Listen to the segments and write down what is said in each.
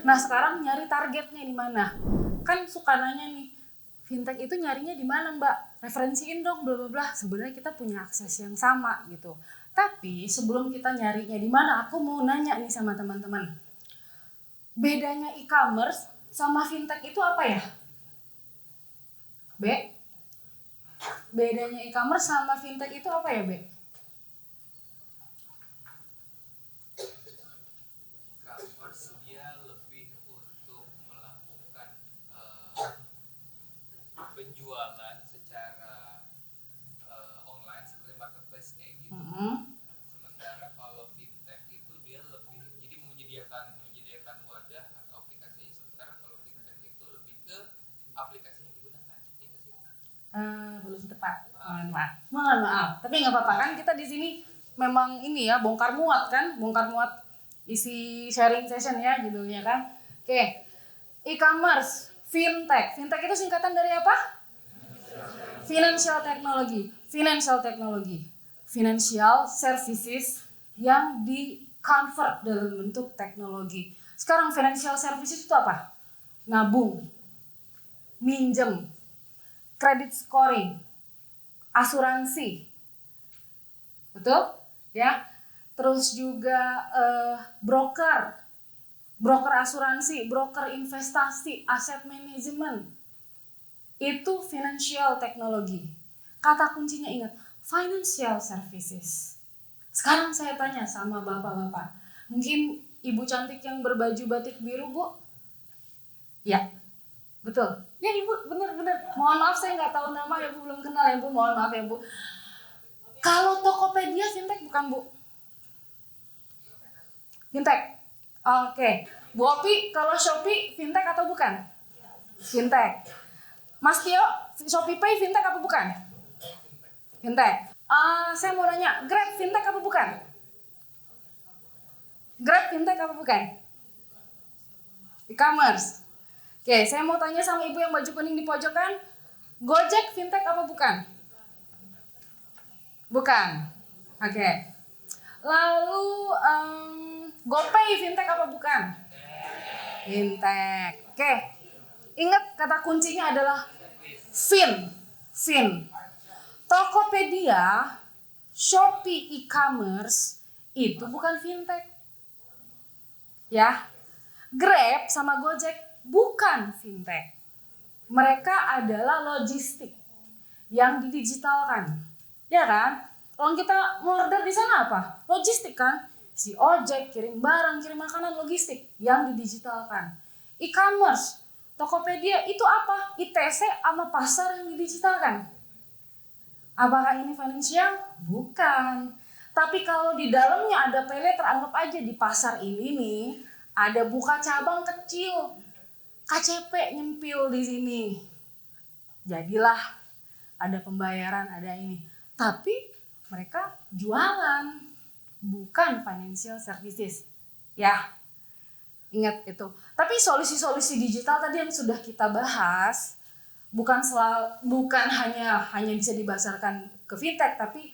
Nah sekarang nyari targetnya di mana? Kan suka nanya nih, fintech itu nyarinya di mana Mbak? Referensiin dong bla bla bla. Sebenarnya kita punya akses yang sama gitu. Tapi sebelum kita nyarinya di mana, aku mau nanya nih sama teman-teman. Bedanya e-commerce sama fintech itu apa ya? B? Bedanya e-commerce sama fintech itu apa ya, B? E-commerce dia lebih untuk melakukan penjualan secara online seperti marketplace kayak gitu. Sementara kalau fintech itu dia lebih jadi menyediakan wadah atau aplikasi. Sementara kalau fintech itu lebih ke aplikasi yang digunakan. Iya nggak sih? Belum tepat. Mohon maaf. Tapi nggak apa-apa kan kita di sini memang ini ya bongkar muat isi sharing session ya judulnya kan. Oke. E-commerce, fintech. Fintech itu singkatan dari apa? Financial technology. Financial services yang di-convert dalam bentuk teknologi. Sekarang financial services itu apa? Nabung, minjem, credit scoring, asuransi, betul? Ya. Terus juga broker asuransi, broker investasi, aset manajemen. Itu financial technology. Kata kuncinya ingat, financial services. Sekarang saya tanya sama bapak-bapak, mungkin ibu cantik yang berbaju batik biru, Bu? Ya, betul. Ya ibu, benar-benar. Mohon maaf saya nggak tahu nama ya Bu, belum kenal ya Bu, mohon maaf ya Bu. Kalau Tokopedia fintech bukan Bu? Fintech? Oke. Bu Opi, kalau Shopee fintech atau bukan? Fintech. Mas Tio, Shopee Pay fintech apa bukan? Fintech. Saya mau nanya, Grab fintech apa bukan? Grab fintech apa bukan? E-commerce. Oke, saya mau tanya sama ibu yang baju kuning di pojokan, Gojek fintech apa bukan? Bukan. Oke. Lalu GoPay fintech apa bukan? Fintech. Oke. Ingat kata kuncinya adalah fin. Tokopedia, Shopee e-commerce itu bukan fintech. Ya. Grab sama Gojek bukan fintech. Mereka adalah logistik yang didigitalkan. Ya kan? Kalau kita order di sana apa? Logistik kan? Si ojek, kirim barang, kirim makanan, logistik yang didigitalkan. E-commerce, Tokopedia itu apa? ITC sama pasar yang didigitalkan. Apakah ini financial? Bukan. Tapi kalau di dalamnya ada paylater, anggap aja di pasar ini nih ada buka cabang kecil, KCP nyempil di sini. Jadilah ada pembayaran, ada ini. Tapi mereka jualan, bukan financial services. Ya, ingat itu. Tapi solusi-solusi digital tadi yang sudah kita bahas bukan hanya bisa dibasarkan ke fintech, tapi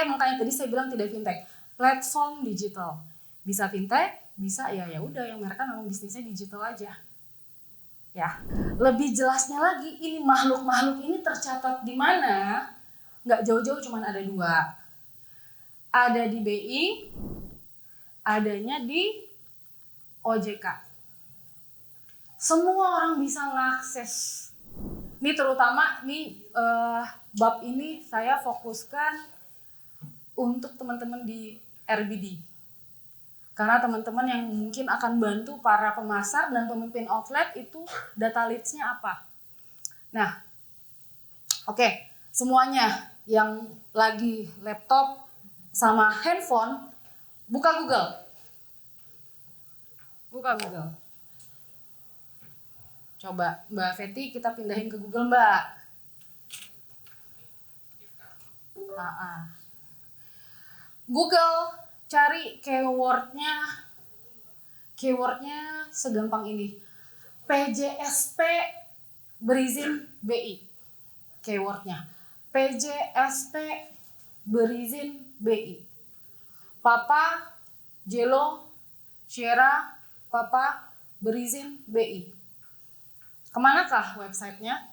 makanya tadi saya bilang tidak fintech, platform digital. Bisa fintech, bisa ya udah yang mereka memang bisnisnya digital aja. Ya, lebih jelasnya lagi ini makhluk-makhluk ini tercatat di mana? Nggak jauh-jauh, cuman ada 2. Ada di BI, adanya di OJK. Semua orang bisa mengakses. Ini terutama bab ini saya fokuskan untuk teman-teman di RBD. Karena teman-teman yang mungkin akan bantu para pemasar dan pemimpin outlet itu data leads-nya apa. Nah, oke, semuanya yang lagi laptop sama handphone, buka Google. Coba Mbak Feti kita pindahin ke Google Mbak. Google, cari keywordnya segampang ini. PJSP berizin BI. Keywordnya PJSP berizin BI. Papa, Jelo, Sierra, Papa, berizin BI. Kemanakah websitenya?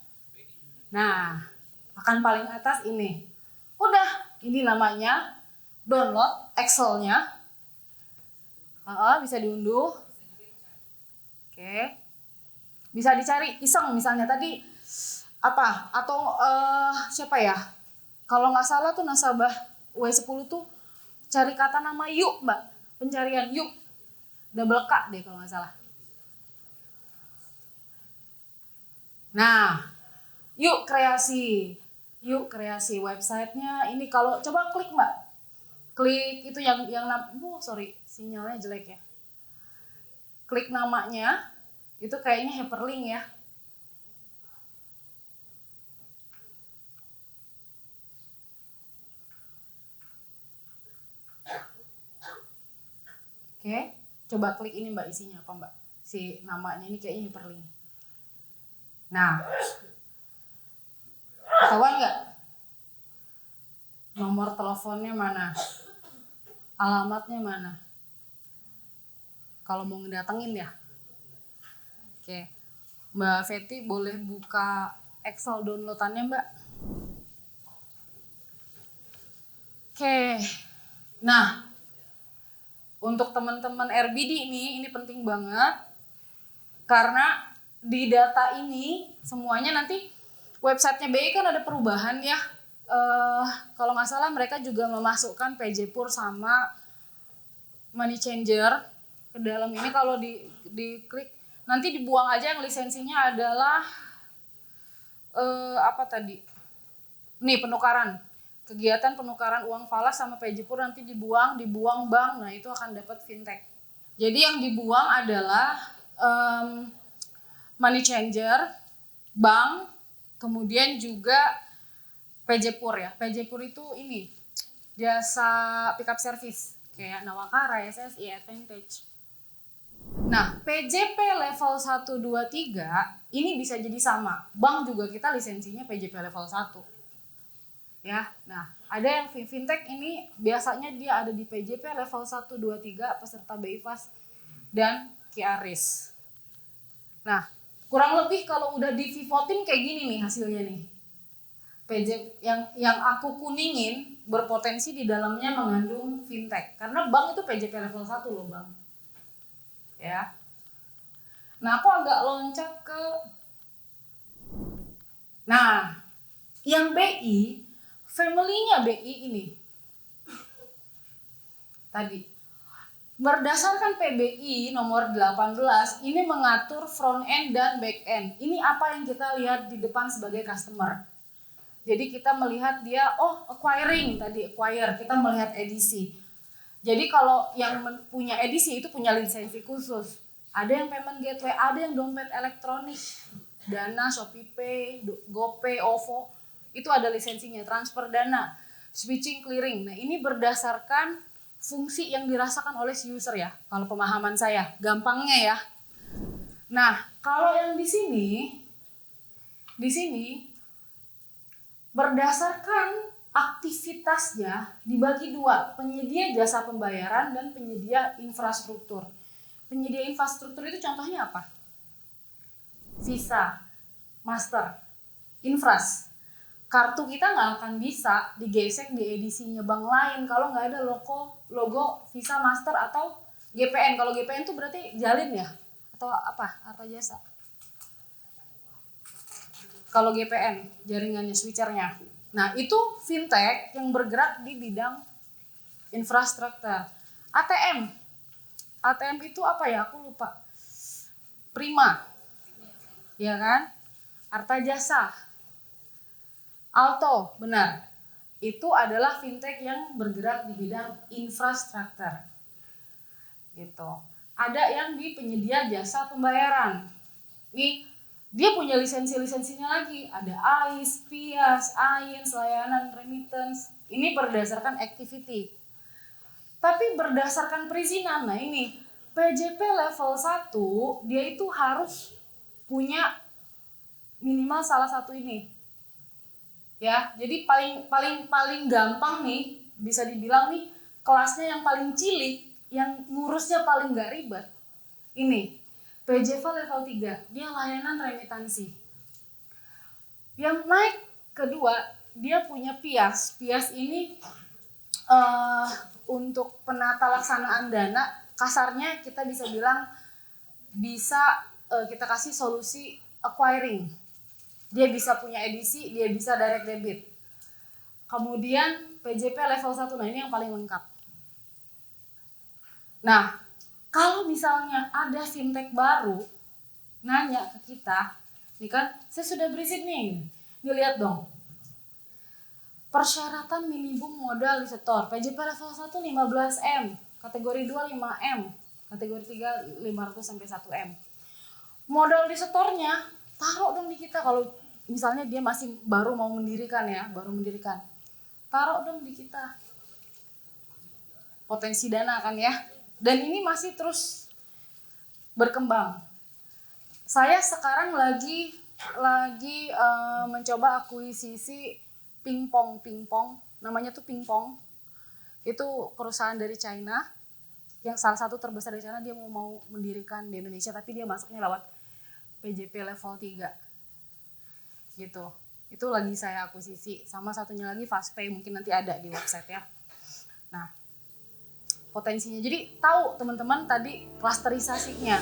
Nah, akan paling atas ini. Udah, ini namanya download Excel-nya. Bisa diunduh. Oke. Bisa dicari iseng misalnya tadi apa atau siapa ya? Kalau nggak salah tuh nasabah W10 tuh cari kata nama yuk, Mbak. Pencarian yuk. Double K deh kalau nggak salah. Nah, yuk kreasi websitenya. Ini kalau coba klik Mbak, klik itu yang sorry sinyalnya jelek ya. Klik namanya, itu kayaknya hyperlink ya. Oke, coba klik ini Mbak, isinya apa Mbak? Si namanya ini kayaknya hyperlink. Nah, ketahuan nggak? Nomor teleponnya mana? Alamatnya mana? Kalau mau ngedatengin ya. Oke, Mbak Feti boleh buka Excel downloadannya Mbak. Oke, nah untuk teman-teman RBD ini penting banget karena di data ini semuanya nanti websitenya BI kan ada perubahan ya. Kalau nggak salah mereka juga memasukkan PJPur sama Money Changer ke dalam ini. Kalau diklik nanti dibuang aja yang lisensinya adalah apa tadi? Nih penukaran. Kegiatan penukaran uang falas sama PJPur nanti dibuang bank. Nah, itu akan dapat fintech. Jadi yang dibuang adalah Money Changer, bank, kemudian juga PJPur ya. PJPur itu ini jasa pick up service kayak Nawakara, SSI, Advantage. Nah, PJP level 1 2 3 ini bisa jadi sama. Bank juga kita lisensinya PJP level 1. Ya. Nah, ada yang fintech ini biasanya dia ada di PJP level 1 2 3 peserta BI Fast dan QRIS. Nah, kurang lebih kalau udah di pivotin kayak gini nih hasilnya nih. PJ yang aku kuningin berpotensi di dalamnya mengandung fintech karena bank itu PJP level 1 loh, Bang. Ya. Nah, aku agak loncat ke yang BI, family-nya BI ini. Tadi berdasarkan PBI nomor 18 ini mengatur front end dan back end. Ini apa yang kita lihat di depan sebagai customer. Jadi kita melihat dia acquiring tadi, acquire, kita melihat edisi. Jadi kalau yang punya edisi itu punya lisensi khusus. Ada yang payment gateway, ada yang dompet elektronik, Dana, ShopeePay, GoPay, OVO, itu ada lisensinya, transfer dana, switching clearing. Nah, ini berdasarkan fungsi yang dirasakan oleh si user ya, kalau pemahaman saya, gampangnya ya. Nah, kalau yang di sini berdasarkan aktivitasnya dibagi dua, penyedia jasa pembayaran dan penyedia infrastruktur. Penyedia infrastruktur itu contohnya apa? Visa, Master, Infras. Kartu kita nggak akan bisa digesek di edisinya bank lain kalau nggak ada logo Visa, Master atau GPN. Kalau GPN itu berarti jalin ya? Atau apa? Harta jasa. Kalau GPN, jaringannya, switchernya. Nah, itu fintech yang bergerak di bidang infrastruktur. ATM itu apa ya? Aku lupa. Prima. Ya kan? Harta jasa. Alto, benar. Itu adalah fintech yang bergerak di bidang infrastruktur. Gitu. Ada yang di penyedia jasa pembayaran. Nih, dia punya lisensinya lagi. Ada AIS, PIAS, AINS, layanan remittance. Ini berdasarkan activity. Tapi berdasarkan perizinan. Nah, ini PJP level 1, dia itu harus punya minimal salah satu ini. Ya, jadi paling gampang nih, bisa dibilang nih kelasnya yang paling cilik, yang ngurusnya paling gak ribet. Ini PJV level 3, dia layanan remitansi. Yang naik kedua, dia punya PIAS. PIAS ini untuk penata laksanaan dana, kasarnya kita bisa bilang bisa kita kasih solusi acquiring. Dia bisa punya edisi, dia bisa direct debit. Kemudian PJP level 1, nah ini yang paling lengkap. Nah, kalau misalnya ada fintech baru nanya ke kita, nih kan saya sudah berisik nih, dilihat dong. Persyaratan minimum modal di setor, PJP level 1 15M, kategori 2 5M, kategori 3 500 sampai 1M. Modal di setornya taruh dong di kita. Kalau misalnya dia masih baru mau mendirikan ya, taruh dong di kita. Potensi dana kan ya. Dan ini masih terus berkembang. Saya sekarang lagi mencoba akuisisi Pingpong, namanya tuh Pingpong. Itu perusahaan dari China, yang salah satu terbesar di China. Dia mau mendirikan di Indonesia, tapi dia masuknya lewat PJP level 3 gitu. Itu lagi saya akuisisi. Sama satunya lagi Fastpay, mungkin nanti ada di website ya. Nah, potensinya, jadi tahu teman-teman tadi klasterisasinya.